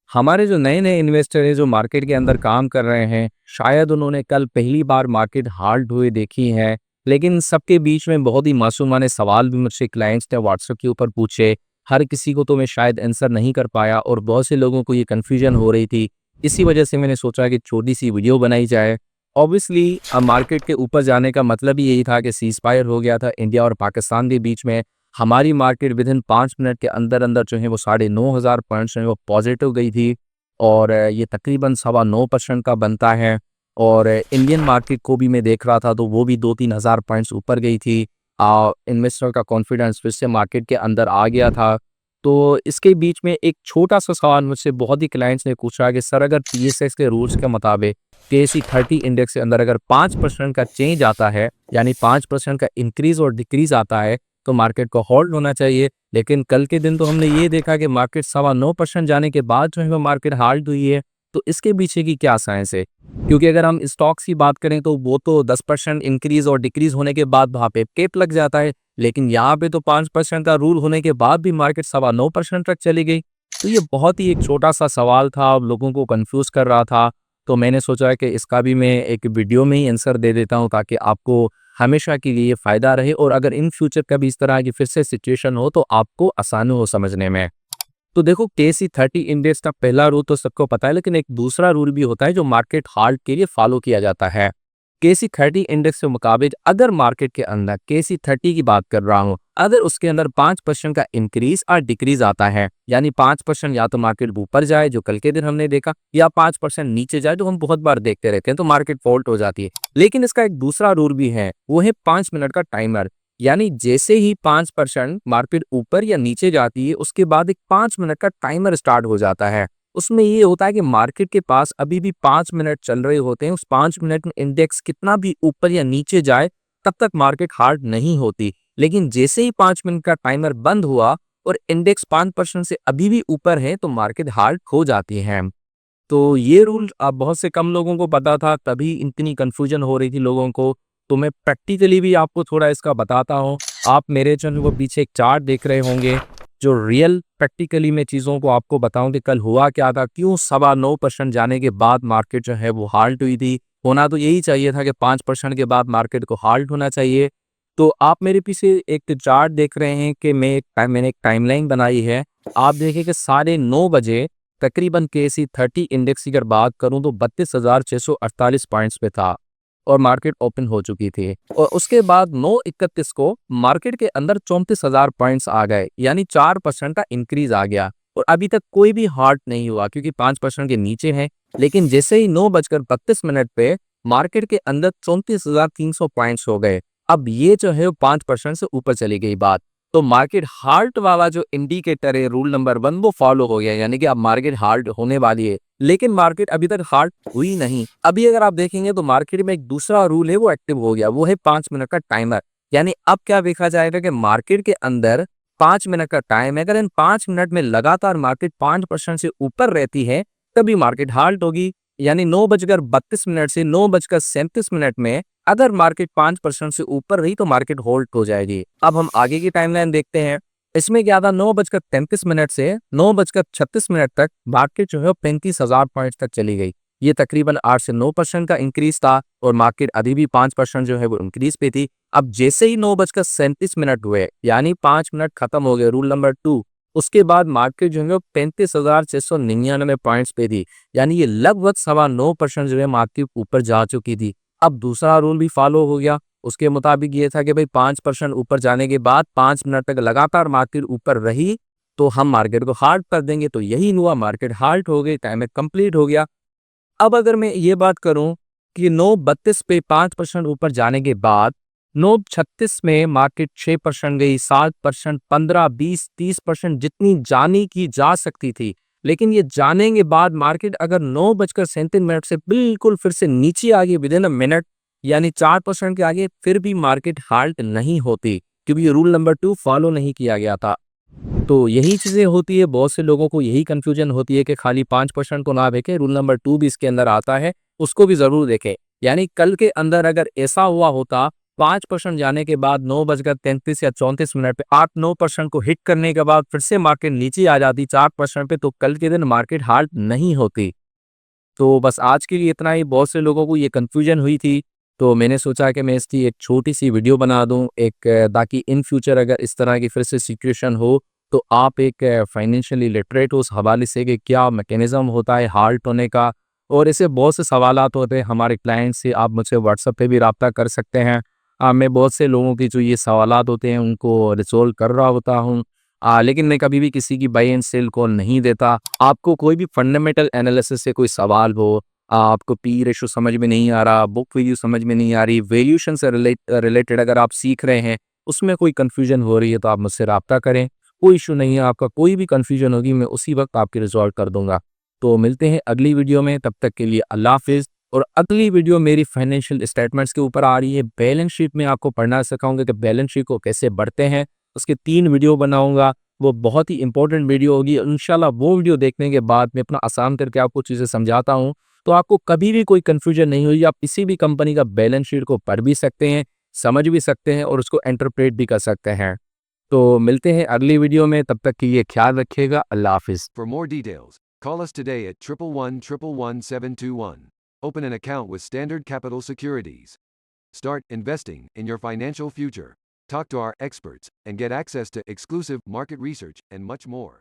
हमारे जो नए-नए इन्वेस्टर हैं, जो मार्केट के अंदर काम कर रहे हैं, शायद उन्होंने कल पहली बार मार्केट हार्ड हुए देखी है। लेकिन सबके बीच में बहुत ही मासूमाने सवाल भी मुझसे क्लाइंट्स ने व्हाट्सएप के ऊपर पूछे। हर किसी को तो मैं शायद आंसर नहीं कर पाया और बहुत से लोगों को ये कन्फ्यूजन हो रही थी। इसी वजह से मैंने सोचा कि छोटी-सी वीडियो बनाई जाए। ऑब्वियसली मार्केट के ऊपर जाने का मतलब ही यही था कि सीज़फायर हो गया था इंडिया और पाकिस्तान के बीच में। हमारी मार्केट विदिन 5 मिनट के अंदर-अंदर जो है वो 9,500 पॉइंट्स जो है वो पॉजिटिव गई थी और ये तकरीबन सवा 9% का बनता है। और इंडियन मार्केट को भी मैं देख रहा था तो वो भी 2-3 हज़ार पॉइंट्स ऊपर गई थी। इन्वेस्टर का कॉन्फिडेंस फिर से मार्केट के अंदर आ गया था। तो इसके बीच में एक छोटा-सा सवाल मुझसे बहुत ही क्लाइंट्स ने पूछा कि सर, अगर टीएसएक्स के रूल्स के मुताबिक टीएसई 30 इंडेक्स के अंदर अगर 5% का चेंज आता है, यानी 5% का इंक्रीज़ और डिक्रीज़ आता है, तो मार्केट को होल्ड होना चाहिए। लेकिन कल के दिन तो हमने ये देखा कि मार्केट सवा 9% जाने के बाद जो है वो मार्केट हार्ड हुई है। तो इसके पीछे की क्या साइंस है? क्योंकि अगर हम स्टॉक्स की बात करें तो वो तो 10% इंक्रीज़ और डिक्रीज़ होने के बाद वहाँ पे कैप लग जाता है। लेकिन यहाँ पे तो 5% का रूल होने के बाद भी मार्केट सवा 9% तक चली गई। तो ये बहुत ही एक छोटा-सा सवाल था, लोगों को कन्फ्यूज़ कर रहा था। तो मैंने सोचा कि इसका भी मैं एक वीडियो में ही आंसर दे देता हूँ ताकि आपको हमेशा के लिए फ़ायदा रहे और अगर इन फ्यूचर कभी इस तरह की फिर से सिचुएशन हो तो आपको आसानी हो समझने में। तो देखो, केसी 30 इंडेक्स का पहला रूल तो सबको पता है, लेकिन एक दूसरा रूल भी होता है जो मार्केट हाल्ट के लिए फॉलो किया जाता है। केसी 30 इंडेक्स के मुकाबिल अगर मार्केट के अंदर केसी 30 की बात कर रहा हूँ, अगर उसके अंदर 5% का इंक्रीज और डिक्रीज आता है, यानी 5% या तो मार्केट ऊपर जाए जो कल के दिन हमने देखा, या 5% नीचे जाए जो हम बहुत बार देखते रहते हैं, तो मार्केट फॉल्ट हो जाती है। लेकिन इसका एक दूसरा रूल भी है, वो है 5 मिनट का टाइमर। यानी जैसे ही 5% मार्केट ऊपर या नीचे जाती है, उसके बाद एक 5 मिनट का टाइमर स्टार्ट हो जाता है। उसमें ये होता है कि मार्केट के पास अभी भी 5 मिनट चल रहे होते हैं। उस 5 मिनट में इंडेक्स कितना भी ऊपर या नीचे जाए, तब तक मार्केट हार्ड नहीं होती। लेकिन जैसे ही 5 मिनट का टाइमर बंद हुआ और इंडेक्स 5% से अभी भी ऊपर है, तो मार्केट हार्ड हो जाती है। तो ये रूल अब बहुत से कम लोगों को पता था, तभी इतनी कंफ्यूजन हो रही थी लोगों को। तो मैं प्रैक्टिकली भी आपको थोड़ा इसका बताता हूँ। आप मेरे जो वो पीछे एक चार्ट देख रहे होंगे, जो रियल प्रैक्टिकली मैं चीज़ों को आपको बताऊँ कि कल हुआ क्या था, क्यों सवा 9% जाने के बाद मार्केट जो है वो हाल्ट हुई थी। होना तो यही चाहिए था कि 5% के बाद मार्केट को हाल्ट होना चाहिए। तो आप मेरे पीछे एक चार्ट देख रहे हैं कि मैंने एक टाइमलाइन बनाई है। आप देखिए कि 9:30 बजे तकरीबन केसी 30 इंडेक्स की अगर बात करूं तो 32,648 पॉइंट्स पे था और मार्केट ओपन हो चुकी थी। और उसके बाद 9:31 को मार्केट के अंदर 34,000 पॉइंट्स आ गए, यानी 4% का इंक्रीज आ गया। और अभी तक कोई भी हार्ट नहीं हुआ क्योंकि 5% के नीचे है। लेकिन जैसे ही 9:32 पे मार्केट के अंदर 34,300 पॉइंट्स हो गए। अब ये जो है 5% से ऊपर चली गई बात। तो मार्केट हार्ट वाला जो इंडिकेटर है, रूल नंबर 1, वो फॉलो हो गया, यानी कि अब मार्केट हार्ट होने वाली है। लेकिन मार्केट अभी तक हार्ट हुई नहीं। अभी अगर आप देखेंगे तो मार्केट में एक दूसरा रूल है वो एक्टिव हो गया, वो है 5 मिनट का टाइमर। यानी अब क्या देखा जाएगा कि मार्केट के अंदर 5 मिनट का टाइम है, अगर इन 5 मिनट में लगातार मार्केट 5% से ऊपर रहती है, तभी मार्केट हाल्ट होगी। यानी 9:32 से 9:37 में अगर मार्केट 5% से ऊपर रही तो मार्केट होल्ड हो जाएगी। अब हम आगे की टाइमलाइन देखते हैं। इसमें क्या था, 9:33 से 9:36 तक मार्केट जो है 35,000 पॉइंट तक चली गई। ये तकरीबन 8 से 9% का इंक्रीज था और मार्केट अभी भी 5% जो है वो इंक्रीज पे थी। अब जैसे ही 9:37 हुए, यानी 5 मिनट खत्म हो गए, रूल नंबर 2, उसके बाद मार्केट जो है 35,699 पॉइंट्स पे थी। यानी ये लगभग सवा 9% जो है मार्केट ऊपर जा चुकी थी। अब दूसरा रूल भी फॉलो हो गया। उसके मुताबिक ये था कि भाई 5% ऊपर जाने के बाद 5 मिनट तक लगातार मार्केट ऊपर रही तो हम मार्केट को हार्ड कर देंगे। तो यही हुआ, मार्केट हार्ड हो गई, टाइम कंप्लीट हो गया। अब अगर मैं ये बात करूं कि 9:32 पे 5% ऊपर जाने के बाद 9:36 में मार्केट 6% गई, 7%, 15, 20, 30% जितनी जाने की जा सकती थी। लेकिन ये जाने के बाद मार्केट अगर 9:37 से बिल्कुल फिर से नीचे आ गई विदिन अ मिनट, यानी 4% के आगे, फिर भी मार्केट हाल्ट नहीं होती क्योंकि ये रूल नंबर 2 फॉलो नहीं किया गया था। तो यही चीज़ें होती है, बहुत से लोगों को यही कन्फ्यूजन होती है कि खाली 5% को ना देखें, रूल नंबर 2 भी इसके अंदर आता है, उसको भी ज़रूर देखें। यानी कल के अंदर अगर ऐसा हुआ होता 5% जाने के बाद 9:33 या 34 मिनट पे 8-9% को हिट करने के बाद फिर से मार्केट नीचे आ जाती 4% पे, तो कल के दिन मार्केट हाल्ट नहीं होती। तो बस आज के लिए इतना ही। बहुत से लोगों को ये कन्फ्यूजन हुई थी, तो मैंने सोचा कि मैं इसकी एक छोटी-सी वीडियो बना दूँ ताकि इन फ्यूचर अगर इस तरह की फिर से सिचुएशन हो, तो आप एक फाइनेंशियली लिटरेट हो उस हवाले से कि क्या मैकेनिज़्म होता है हाल्ट होने का। और ऐसे बहुत से सवालात होते हैं हमारे क्लाइंट से, आप मुझसे व्हाट्सएप पे भी राब्ता कर सकते हैं। मैं बहुत से लोगों की जो ये सवालात होते हैं उनको रिज़ॉल्व कर रहा होता हूँ। लेकिन मैं कभी भी किसी की बाय एंड सेल कॉल नहीं देता। आपको कोई भी फंडामेंटल एनालिसिस से कोई सवाल हो, आपको पी रेशो समझ में नहीं आ रहा, बुक वैल्यू समझ में नहीं आ रही, वैल्यूएशन से रिलेटेड अगर आप सीख रहे हैं, उसमें कोई कन्फ्यूजन हो रही है, तो आप मुझसे राब्ता करें। कोई इश्यू नहीं है, आपका कोई भी कन्फ्यूजन होगी मैं उसी वक़्त आपकी रिज़ॉल्व कर दूँगा। तो मिलते हैं अगली वीडियो में, तब तक के लिए अल्लाह हाफ़िज़। और अगली वीडियो मेरी फाइनेंशियल स्टेटमेंट्स के ऊपर आ रही है। बैलेंस शीट में आपको पढ़ना सिखाऊँगा कि बैलेंस शीट को कैसे पढ़ते हैं, उसके 3 वीडियो बनाऊँगा। वो बहुत ही इंपॉर्टेंट वीडियो होगी। इंशाल्लाह वो वीडियो देखने के बाद मैं अपना आसान करके आपको चीज़ें समझाता हूँ, तो आपको कभी भी कोई कन्फ्यूजन नहीं होगी। आप किसी भी कंपनी का बैलेंस शीट को पढ़ भी सकते हैं, समझ भी सकते हैं और उसको इंटरप्रेट भी कर सकते हैं। तो मिलते हैं अगली वीडियो में, तब तक के लिए ख्याल रखिएगा। अल्लाह हाफ़िज़। For more details, call us today at 111-111-721. Open an account with Standard Capital Securities. Start investing in your financial future. Talk to our experts and get access to exclusive market research and much more.